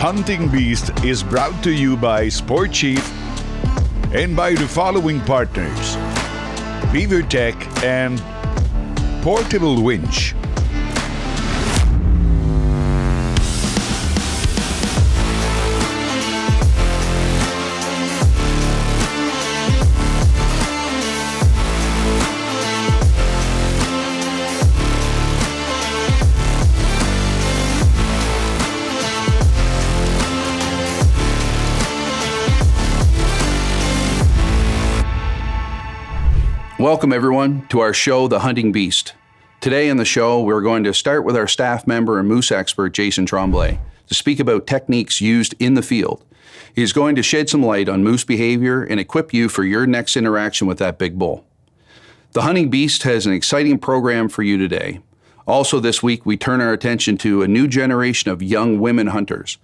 Hunting Beast is brought to you by Sport Chief and by the following partners: Beaver Tech and Portable Winch. Welcome everyone to our show, The Hunting Beast. Today on the show, we're going to start with our staff member and moose expert, Jason Tremblay, to speak about techniques used in the field. He's going to shed some light on moose behavior and equip you for your next interaction with that big bull. The Hunting Beast has an exciting program for you today. Also this week, we turn our attention to a new generation of young women hunters.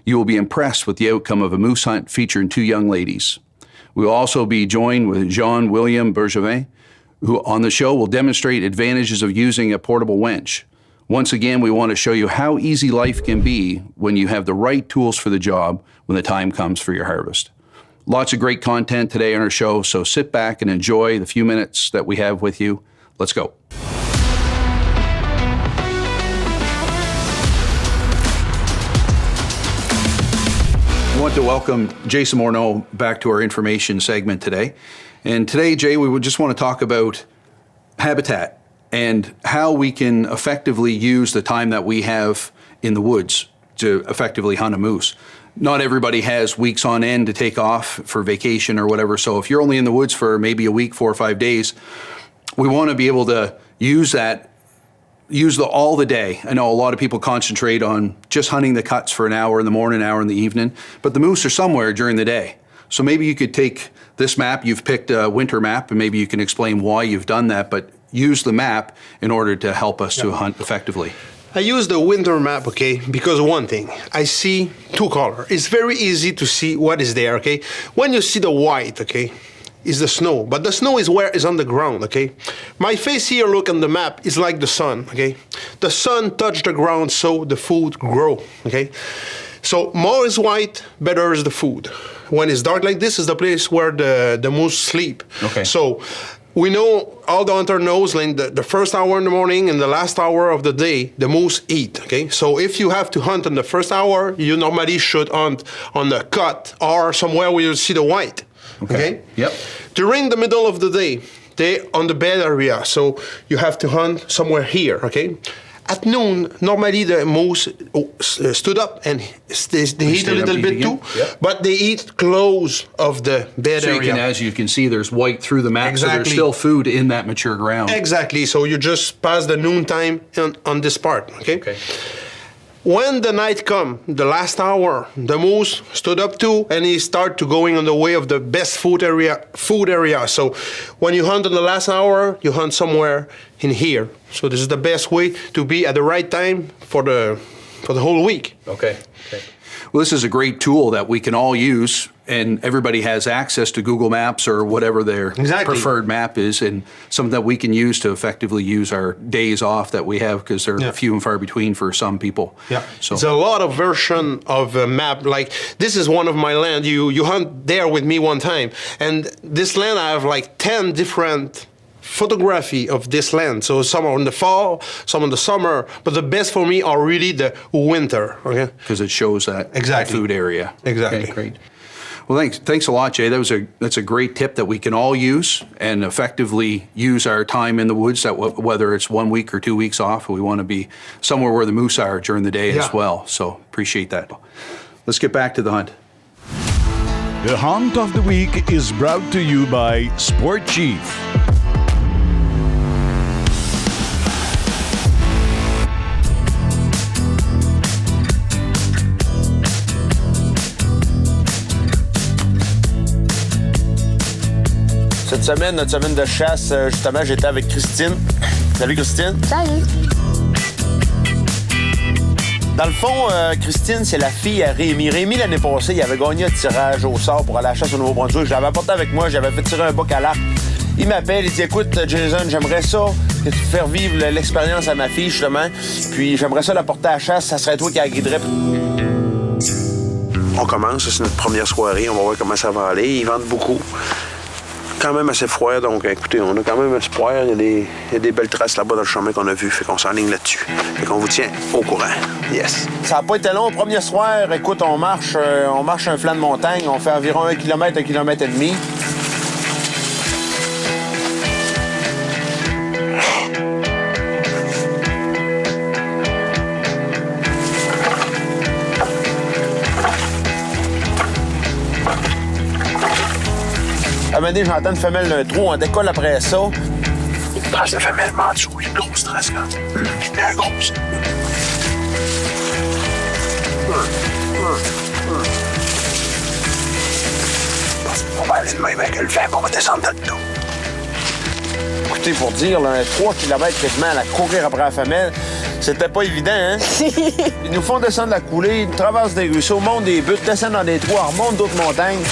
You will be impressed with the outcome of a moose hunt featuring two young ladies. We'll also be joined with Jean-William Bergevin, who on the show will demonstrate advantages of using a portable winch. Once again, we want to show you how easy life can be when you have the right tools for the job when the time comes for your harvest. Lots of great content today on our show, so sit back and enjoy the few minutes that we have with you. Let's go. I want to welcome Jason Morneau back to our information segment today. And today, Jay, we would just want to talk about habitat and how we can effectively use the time that we have in the woods to effectively hunt a moose. Not everybody has weeks on end to take off for vacation or whatever. So if you're only in the woods for maybe a week, 4 or 5 days, we want to be able to use all the day. I know a lot of people concentrate on just hunting the cuts for an hour in the morning, an hour in the evening, but the moose are somewhere during the day. So maybe you could take this map, you've picked a winter map, and maybe you can explain why you've done that, but use the map in order to help us to hunt effectively. I use the winter map, okay, because one thing, I see two colors. It's very easy to see what is there, okay? When you see the white, okay, is the snow, but the snow is on the ground, okay? My face here, look on the map, is like the sun, okay? The sun touch the ground so the food grow, okay? So more is white, better is the food. When it's dark like this is the place where the moose sleep. Okay. So we know, all the hunter knows, like the first hour in the morning and the last hour of the day, the moose eat, okay? So if you have to hunt in the first hour, you normally should hunt on the cut or somewhere where you see the white. Okay. Yep. During the middle of the day, they're on the bed area, so you have to hunt somewhere here. Okay. At noon, normally the moose stood up and they eat a little bit too, but they eat close of the bed area. So as you can see, there's white through the map, exactly. So there's still food in that mature ground. Exactly. So you just pass the noon time on this part. Okay. When the night come, the last hour, the moose stood up too, and he start to going on the way of the best food area. So when you hunt in the last hour, you hunt somewhere in here. So this is the best way to be at the right time for the whole week. Okay. Well, this is a great tool that we can all use, and everybody has access to Google Maps or whatever their preferred map is, and something that we can use to effectively use our days off that we have, because they're few and far between for some people. Yeah, so it's a lot of version of a map. Like this is one of my land. You hunt there with me one time, and this land I have like 10 different photography of this land. So some are in the fall, some in the summer, but the best for me are really the winter. Okay, because it shows that food area. Exactly. Okay, great. Well, thanks a lot, Jay. That's a great tip that we can all use and effectively use our time in the woods. That whether it's 1 week or 2 weeks off, we want to be somewhere where the moose are during the day as well. So appreciate that. Let's get back to the hunt. The Hunt of the Week is brought to you by Sport Chief. Cette semaine, notre semaine de chasse, justement, j'étais avec Christine. Salut, Christine. Salut. Dans le fond, Christine, c'est la fille à Rémi. Rémi, l'année passée, il avait gagné un tirage au sort pour aller à la chasse au Nouveau-Brunswick. Je l'avais apporté avec moi, j'avais fait tirer un boc à l'arc. Il m'appelle, il dit « Écoute, Jason, j'aimerais ça que tu fasses vivre l'expérience à ma fille, justement. Puis j'aimerais ça la porter à la chasse, ça serait toi qui la guiderais. » On commence, c'est notre première soirée, on va voir comment ça va aller. Ils vendent beaucoup. Quand même assez froid, donc écoutez, on a quand même espoir. Il y a des belles traces là-bas dans le chemin qu'on a vu, fait qu'on s'enligne là-dessus. Fait qu'on vous tient au courant. Yes. Ça n'a pas été long. Premier soir, écoute, on marche un flanc de montagne. On fait environ 1 km, 1 km et demi. À un moment donné, j'entends une femelle d'un trou, on décolle après ça. Une trace de femelle en dessous, une grosse trace là. Une grosse. On va aller de même avec le vent, on va descendre dans le dos. Écoutez, pour dire, là, 3 km quasiment à courir après la femelle, c'était pas évident, hein? Ils nous font descendre la coulée, ils traversent des ruisseaux, montent des buttes, descendent dans des trous, remontent d'autres montagnes.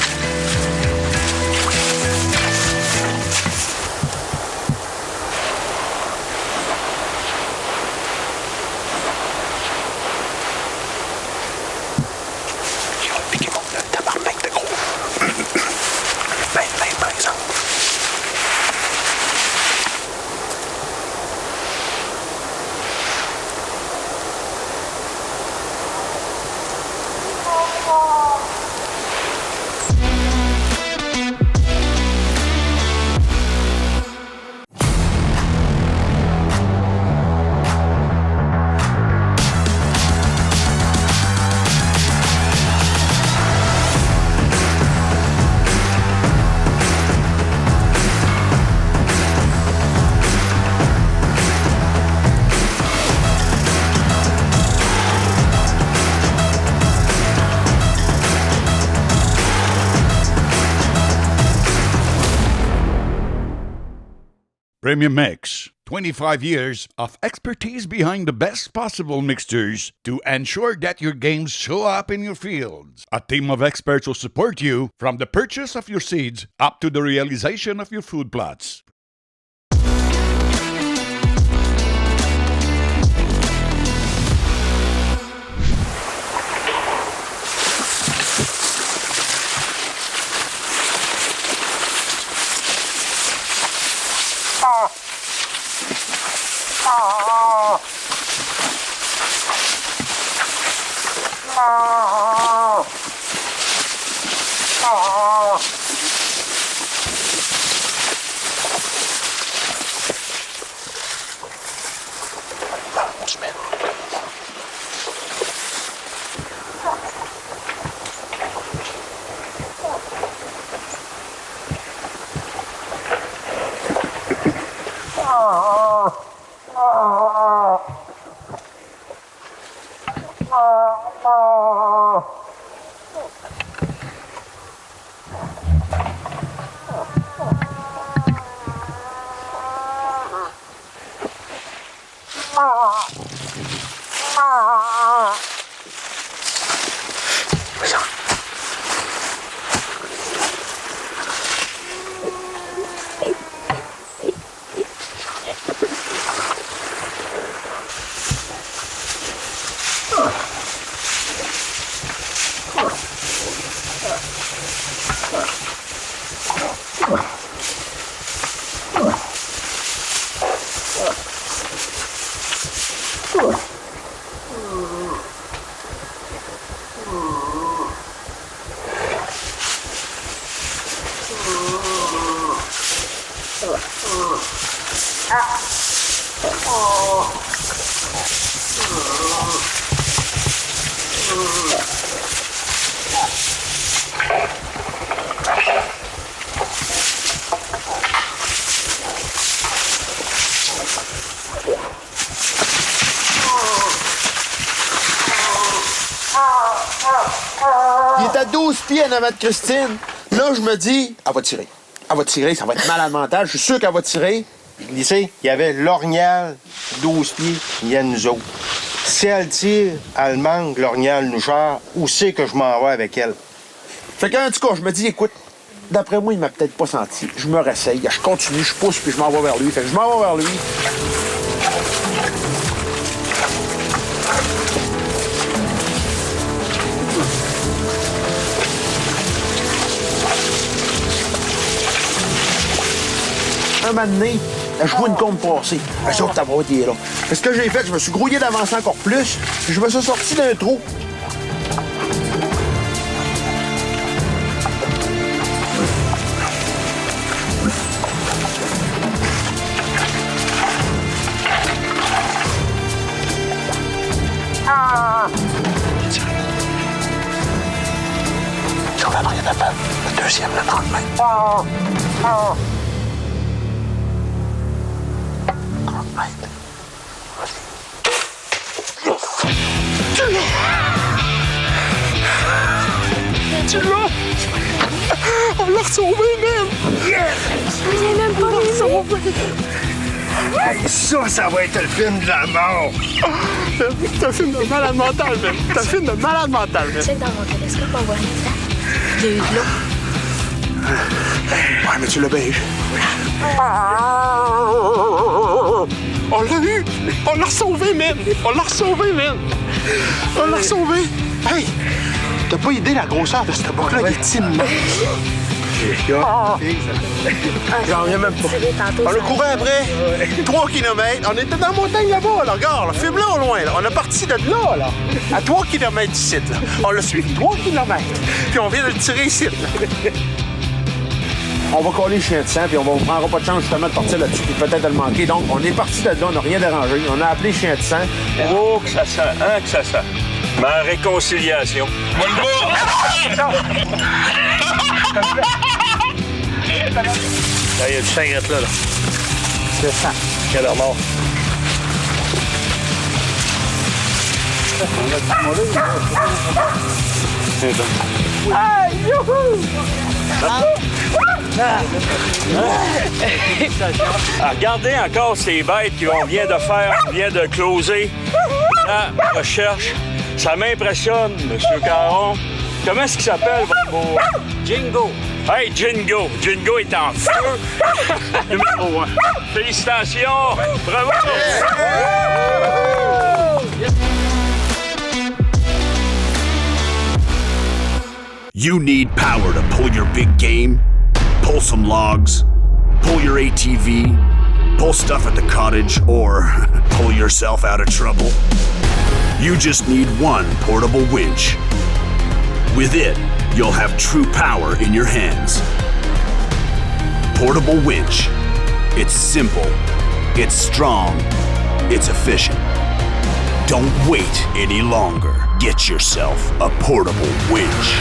Premium Mix. 25 years of expertise behind the best possible mixtures to ensure that your games show up in your fields. A team of experts will support you from the purchase of your seeds up to the realization of your food plots. Il est à 12 pieds en avant de Christine. Là, je me dis, elle va tirer. Elle va tirer, ça va être malade mental. Je suis sûr qu'elle va tirer. Tu sais, il y avait l'orignal, 12 pieds, il y a nous autres. Si elle tire, elle manque, l'orignal nous gère, où c'est que je m'en vais avec elle? Fait qu'en tout cas, je me dis, écoute, d'après moi, il m'a peut-être pas senti. Je me réessaye, je continue, je pousse, puis je m'en vais vers lui. Fait que je m'en vais vers lui. un moment donné, je vois une combe passer. Je dis, oh, ta boîte est là. Et ce que j'ai fait, je me suis grouillé d'avancer encore plus. Puis je me suis sorti d'un trou. Sur la barrière de la pelle, le deuxième, le 30 mètres. 30 mètres. Tu l'as! On l'a sauvé, man! J'ai même pas les sauvé. Hey, ça va être le film de la mort. C'est un film de malade mental, man! C'est un film de malade mental, man! Check dans mon télescope, on voit une étape. Il y a eu de l'eau. Ouais, mais tu l'as bien eu. On l'a eu! On l'a sauvé, man! On l'a sauvé, man! On l'a sauvé! Hey! T'as pas idée la grosseur de cette boucle-là? Il est immense! J'en reviens même pas. On a couru après 3 km. On était dans la montagne là-bas, là. Regarde, là. Filme-là au loin, là. On est parti de là, là. À 3 km d'ici, là. On l'a suivi 3 km. Puis on vient de le tirer ici, là. On va coller le chien de sang, puis on prendra pas de chance justement de partir là-dessus, puis peut-être de le manquer. Donc, on est parti de là, on n'a rien dérangé. On a appelé chien de sang. Oh, que ça sent, hein, que ça sent. Ma réconciliation. Là, il y a du sang là. C'est ça. Quel heure mort. Ah, regardez encore ces bêtes qu'on vient de faire, on vient de closer la recherche. Ça m'impressionne, M. Caron. Comment est-ce qu'il s'appelle, votre beau... Jingo. Hey, Jingo. Jingo est en feu. Numéro 1. Félicitations. Bravo. You need power to pull your big game, pull some logs, pull your ATV, pull stuff at the cottage, or pull yourself out of trouble. You just need one portable winch. With it, you'll have true power in your hands. Portable winch. It's simple, it's strong, it's efficient. Don't wait any longer. Get yourself a portable winch.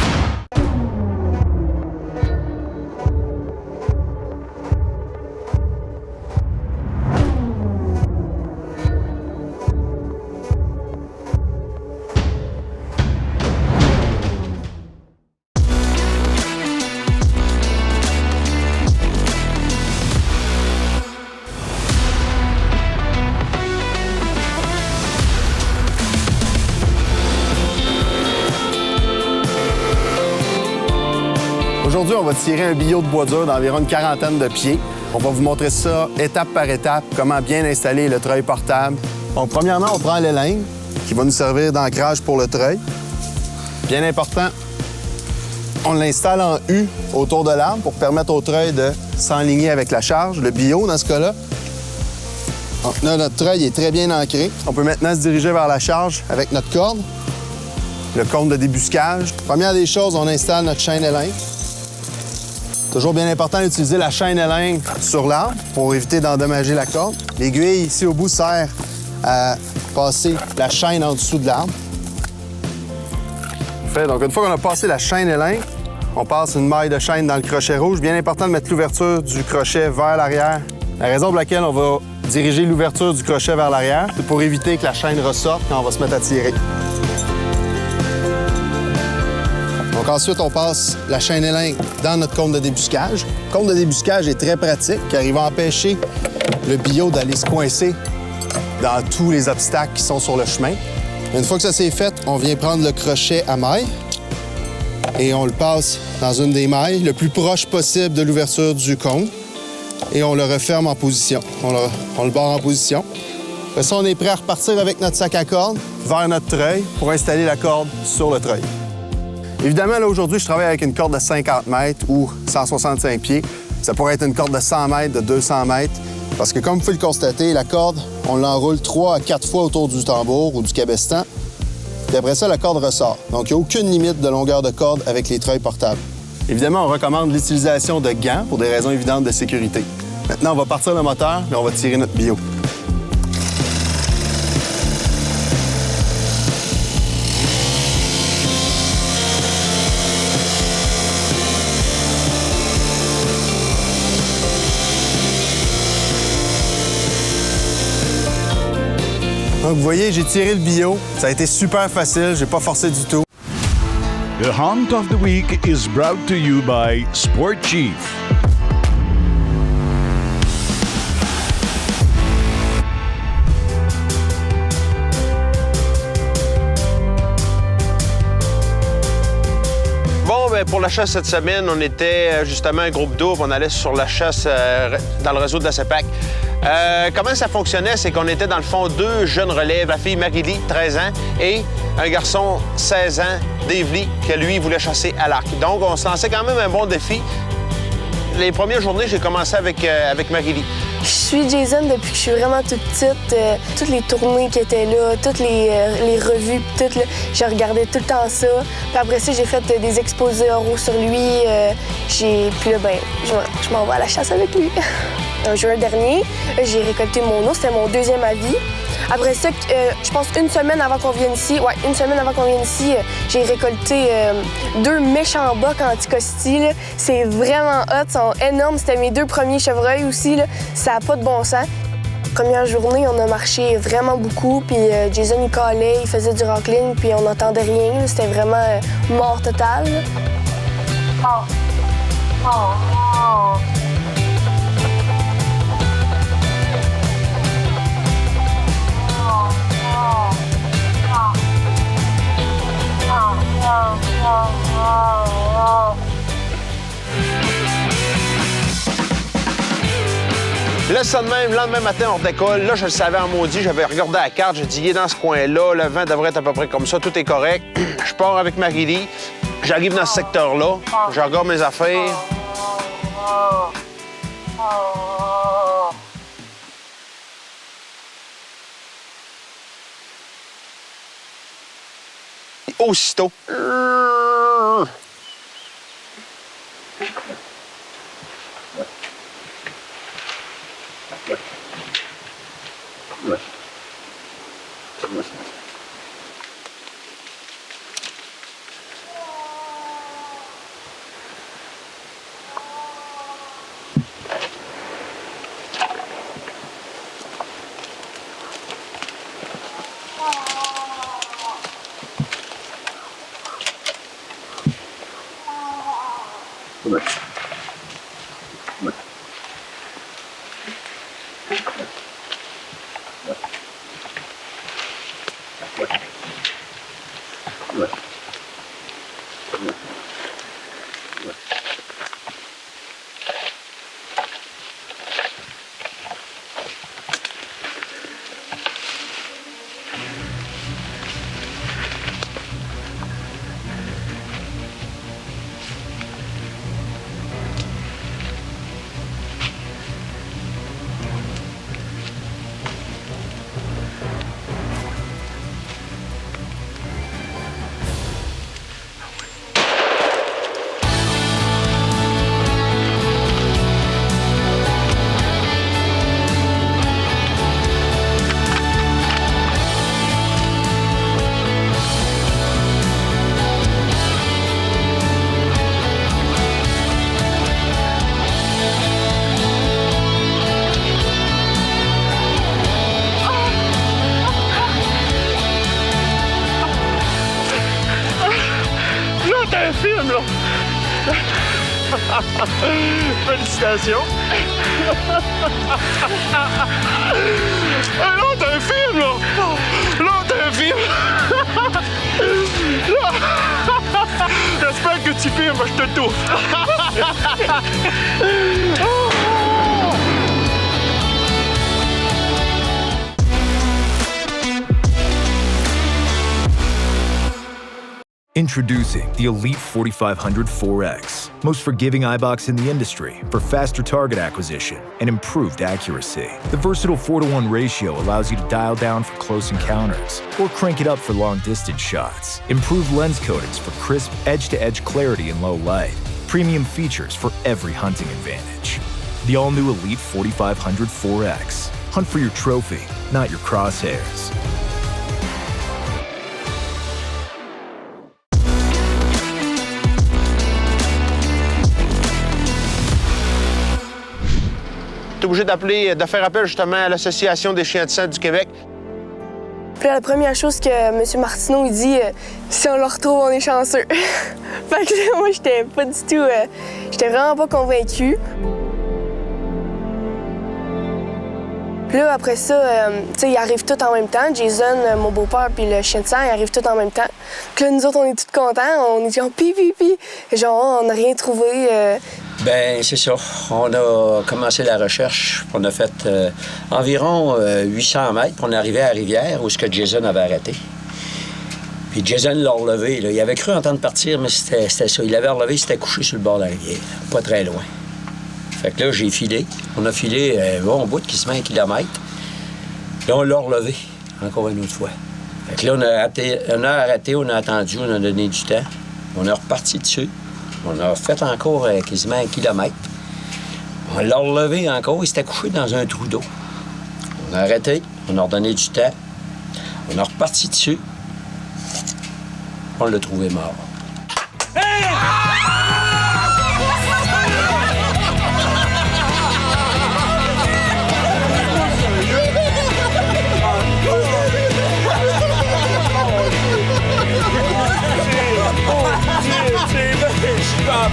Aujourd'hui, on va tirer un billot de bois dur d'environ une quarantaine de pieds. On va vous montrer ça étape par étape, comment bien installer le treuil portable. Donc, premièrement, on prend l'élingue qui va nous servir d'ancrage pour le treuil. Bien important, on l'installe en U autour de l'arbre pour permettre au treuil de s'enligner avec la charge, le billot dans ce cas-là. Donc là, notre treuil est très bien ancré. On peut maintenant se diriger vers la charge avec notre corde, le cône de débuscage. Première des choses, on installe notre chaîne élingue. Toujours bien important d'utiliser la chaîne élingue sur l'arbre pour éviter d'endommager la corde. L'aiguille ici au bout sert à passer la chaîne en dessous de l'arbre. Donc une fois qu'on a passé la chaîne élingue, on passe une maille de chaîne dans le crochet rouge. Bien important de mettre l'ouverture du crochet vers l'arrière. La raison pour laquelle on va diriger l'ouverture du crochet vers l'arrière, c'est pour éviter que la chaîne ressorte quand on va se mettre à tirer. Donc ensuite, on passe la chaîne élingue dans notre cône de débuscage. Le cône de débuscage est très pratique car il va empêcher le billot d'aller se coincer dans tous les obstacles qui sont sur le chemin. Une fois que ça c'est fait, on vient prendre le crochet à maille et on le passe dans une des mailles le plus proche possible de l'ouverture du cône et on le referme en position. On le barre en position. Après ça, on est prêt à repartir avec notre sac à cordes vers notre treuil pour installer la corde sur le treuil. Évidemment, là, aujourd'hui, je travaille avec une corde de 50 mètres ou 165 pieds. Ça pourrait être une corde de 100 mètres, de 200 mètres, parce que comme vous pouvez le constater, la corde, on l'enroule 3 à 4 fois autour du tambour ou du cabestan, puis après ça, la corde ressort. Donc, il n'y a aucune limite de longueur de corde avec les treuils portables. Évidemment, on recommande l'utilisation de gants pour des raisons évidentes de sécurité. Maintenant, on va partir le moteur et on va tirer notre bio. Donc, vous voyez, j'ai tiré le bio. Ça a été super facile, j'ai pas forcé du tout. The Hunt of the Week is brought to you by Sport Chief. Bon, ben pour la chasse cette semaine, on était justement un groupe double. On allait sur la chasse dans le réseau de la CEPAC. Comment ça fonctionnait? C'est qu'on était dans le fond 2 jeunes relèves, la fille Marie-Lie, 13 ans, et un garçon, 16 ans, Dave Lee, que lui voulait chasser à l'arc. Donc, on se lançait quand même un bon défi. Les premières journées, j'ai commencé avec Marie-Lie. Je suis Jason depuis que je suis vraiment toute petite. Toutes les tournées qui étaient là, toutes les revues, toutes, là, je regardais tout le temps ça. Puis après ça, j'ai fait des exposés oraux sur lui. Puis là, ben, je m'en vais à la chasse avec lui. En juin dernier, j'ai récolté mon ours. C'était mon 2e avis. Après ça, je pense une semaine avant qu'on vienne ici, j'ai récolté 2 méchants bocs anticosti. C'est vraiment hot, ils sont énormes. C'était mes 2 premiers chevreuils aussi. Là. Ça n'a pas de bon sens. Première journée, on a marché vraiment beaucoup, puis Jason, il calait, il faisait du rockling, puis on n'entendait rien. C'était vraiment mort totale. Là, ça de même, le lendemain matin, on décolle. Là, je le savais en maudit. J'avais regardé la carte. J'ai dit, il est dans ce coin-là. Le vent devrait être à peu près comme ça. Tout est correct. Je pars avec Marie-Lie. J'arrive dans ce secteur-là. Je regarde mes affaires. Aussitôt. Félicitations! Là, t'as un film, là! Là, t'as un film! Là! J'espère que tu filmes, je te touffe! Introducing the Elite 4500 4X, most forgiving iBox in the industry for faster target acquisition and improved accuracy. The versatile 4-to-1 ratio allows you to dial down for close encounters or crank it up for long-distance shots. Improved lens coatings for crisp, edge-to-edge clarity in low light. Premium features for every hunting advantage. The all-new Elite 4500 4X. Hunt for your trophy, not your crosshairs. T'es obligé de faire appel justement à l'Association des chiens de sang du Québec. Puis là, la première chose que M. Martineau il dit, si on le retrouve, on est chanceux. Fait que là, moi, j'étais pas du tout... j'étais vraiment pas convaincue. Puis là, après ça, tu sais, ils arrivent tous en même temps. Jason, mon beau-père, puis le chien de sang, ils arrivent tous en même temps. Puis là, nous autres, on est tous contents. On est genre pi. Genre, on n'a rien trouvé. Ben c'est ça. On a commencé la recherche. On a fait environ 800 mètres. Puis on est arrivé à la rivière où ce que Jason avait arrêté. Puis Jason l'a relevé. Là. Il avait cru entendre partir, mais c'était ça. Il l'avait relevé, il s'était couché sur le bord de la rivière, pas très loin. Fait que là, j'ai filé. On a filé un bon bout qui se met 1 kilomètre. Là, on l'a relevé encore une autre fois. Fait que là, on a arrêté, on a attendu, on a donné du temps. On est reparti dessus. On a fait encore quasiment 1 kilomètre. On l'a relevé encore, il s'était couché dans un trou d'eau. On a arrêté, on a redonné du temps. On est reparti dessus. On l'a trouvé mort. Hey!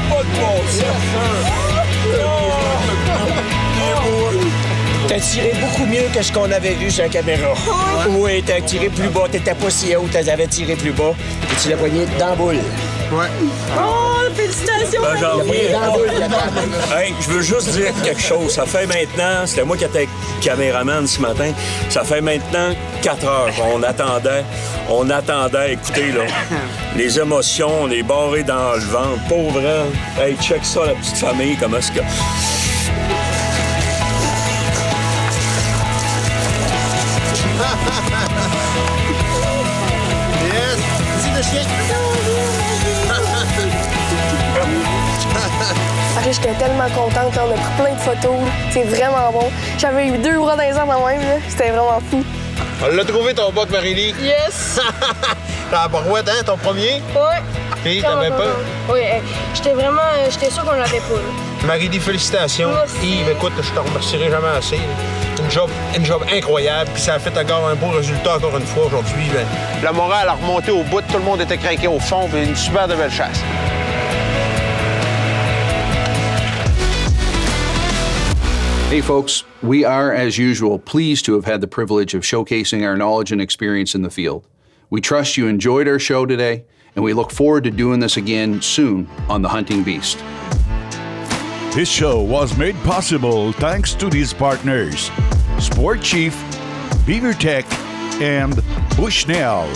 Pas de bon T'as tiré beaucoup mieux que ce qu'on avait vu sur la caméra. Oui, t'as tiré plus bas. T'étais pas si haut, t'avais tiré plus bas. Et tu l'as poigné dans la boule. Ouais. Oh, félicitations! Ben, j'en reviens. Dans la boule. Hey, je veux juste dire quelque chose. Ça fait maintenant, c'était moi qui étais caméraman ce matin, ça fait maintenant 4 heures qu'on attendait, écoutez, là, les émotions, on est barrés dans le ventre. Pauvre, hein? Hey, check ça, la petite famille, comment est-ce que... Yes! Ici le chien! J'étais tellement contente, on a pris plein de photos, c'est vraiment bon. J'avais eu 2 bras dans les airs quand même, c'était vraiment fou. On l'a trouvé ton boc, Marie-Lie. Yes! T'as la barouette, hein, ton premier? Ouais. Puis, t'avais peur? Oui, j'étais sûr qu'on l'avait pas. Là. Marie-Lie, félicitations. Merci. Yves, écoute, je te remercierai jamais assez. Une job incroyable, puis ça a fait encore un beau résultat encore une fois aujourd'hui. Ben. La morale a remonté au bout, tout le monde était craqué au fond, puis une super de belle chasse. Hey folks, we are, as usual, pleased to have had the privilege of showcasing our knowledge and experience in the field. We trust you enjoyed our show today, and we look forward to doing this again soon on The Hunting Beast. This show was made possible thanks to these partners: Sport Chief, Beaver Tech, and Bushnell.